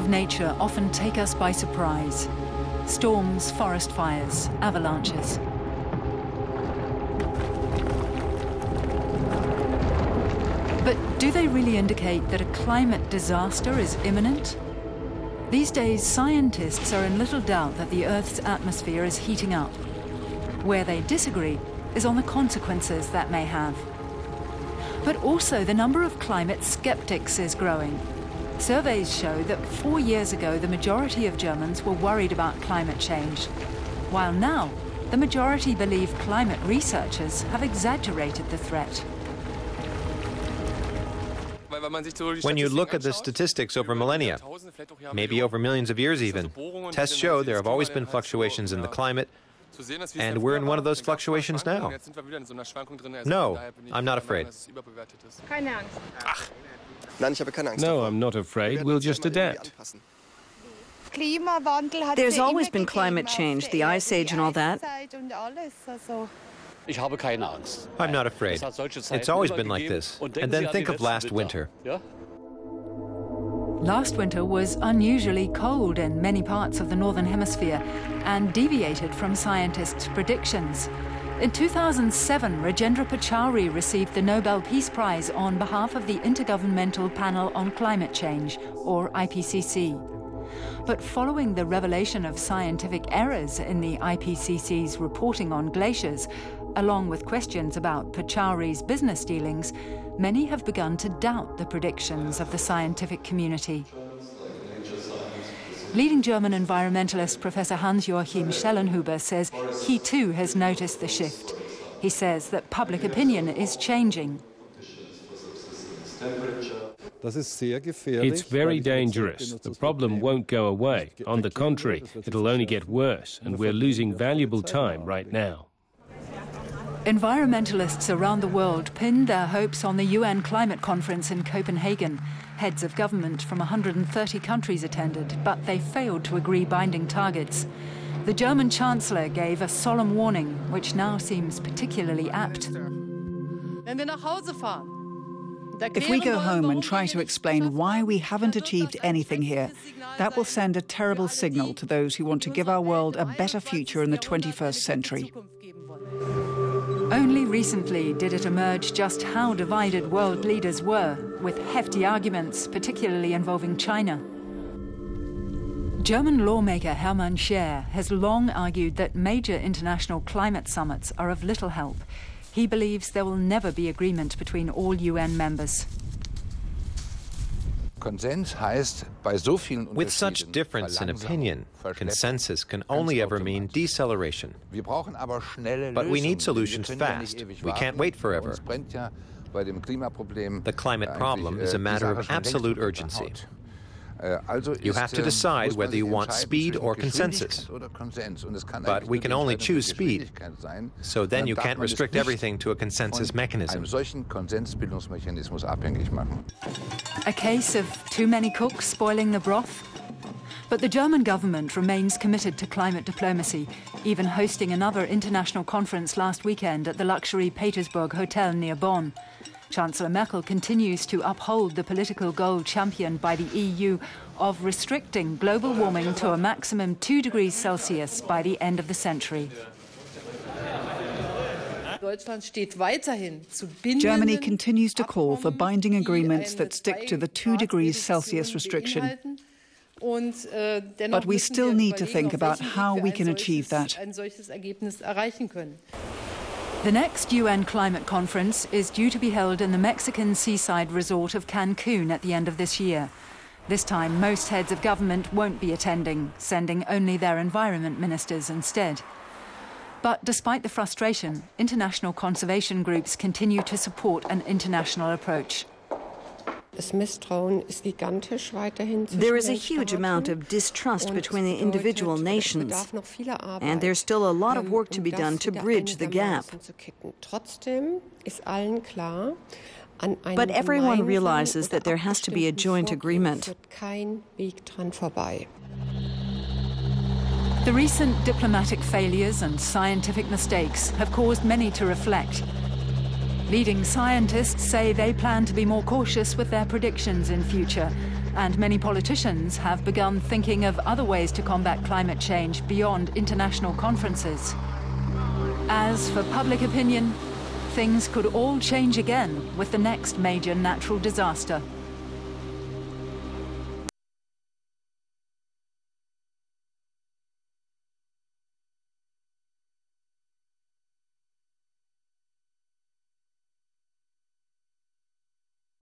of nature often take us by surprise. Storms, forest fires, avalanches. But do they really indicate that a climate disaster is imminent? These days, scientists are in little doubt that the Earth's atmosphere is heating up. Where they disagree is on the consequences that may have. But also, the number of climate skeptics is growing. Surveys show that 4 years ago, the majority of Germans were worried about climate change, while now, the majority believe climate researchers have exaggerated the threat. When you look at the statistics over millennia, maybe over millions of years even, tests show there have always been fluctuations in the climate, and we're in one of those fluctuations now. No, I'm not afraid. No, I'm not afraid. We'll just adapt. There's always been climate change, the Ice Age and all that. I'm not afraid. It's always been like this. And then think of last winter. Last winter was unusually cold in many parts of the Northern Hemisphere and deviated from scientists' predictions. In 2007, Rajendra Pachauri received the Nobel Peace Prize on behalf of the Intergovernmental Panel on Climate Change, or IPCC. But following the revelation of scientific errors in the IPCC's reporting on glaciers, along with questions about Pachauri's business dealings, many have begun to doubt the predictions of the scientific community. Leading German environmentalist Professor Hans-Joachim Schelinhuber says he too has noticed the shift. He says that public opinion is changing. It's very dangerous. The problem won't go away. On the contrary, it'll only get worse, and we're losing valuable time right now. Environmentalists around the world pinned their hopes on the UN climate conference in Copenhagen. Heads of government from 130 countries attended, but they failed to agree binding targets. The German Chancellor gave a solemn warning, which now seems particularly apt. If we go home and try to explain why we haven't achieved anything here, that will send a terrible signal to those who want to give our world a better future in the 21st century. Only recently did it emerge just how divided world leaders were, with hefty arguments, particularly involving China. German lawmaker Hermann Scheer has long argued that major international climate summits are of little help. He believes there will never be agreement between all UN members. With such difference in opinion, consensus can only ever mean deceleration. But we need solutions fast. We can't wait forever. The climate problem is a matter of absolute urgency. You have to decide whether you want speed or consensus. But we can only choose speed, so then you can't restrict everything to a consensus mechanism. A case of too many cooks spoiling the broth? But the German government remains committed to climate diplomacy, even hosting another international conference last weekend at the luxury Petersburg Hotel near Bonn. Chancellor Merkel continues to uphold the political goal championed by the EU of restricting global warming to a maximum 2 degrees Celsius by the end of the century. Germany continues to call for binding agreements that stick to the 2 degrees Celsius restriction. But we still need to think about how we can achieve that. The next UN climate conference is due to be held in the Mexican seaside resort of Cancun at the end of this year. This time, most heads of government won't be attending, sending only their environment ministers instead. But despite the frustration, international conservation groups continue to support an international approach. There is a huge amount of distrust between the individual nations, and there's still a lot of work to be done to bridge the gap. But everyone realizes that there has to be a joint agreement. The recent diplomatic failures and scientific mistakes have caused many to reflect. Leading scientists say they plan to be more cautious with their predictions in future, and many politicians have begun thinking of other ways to combat climate change beyond international conferences. As for public opinion, things could all change again with the next major natural disaster.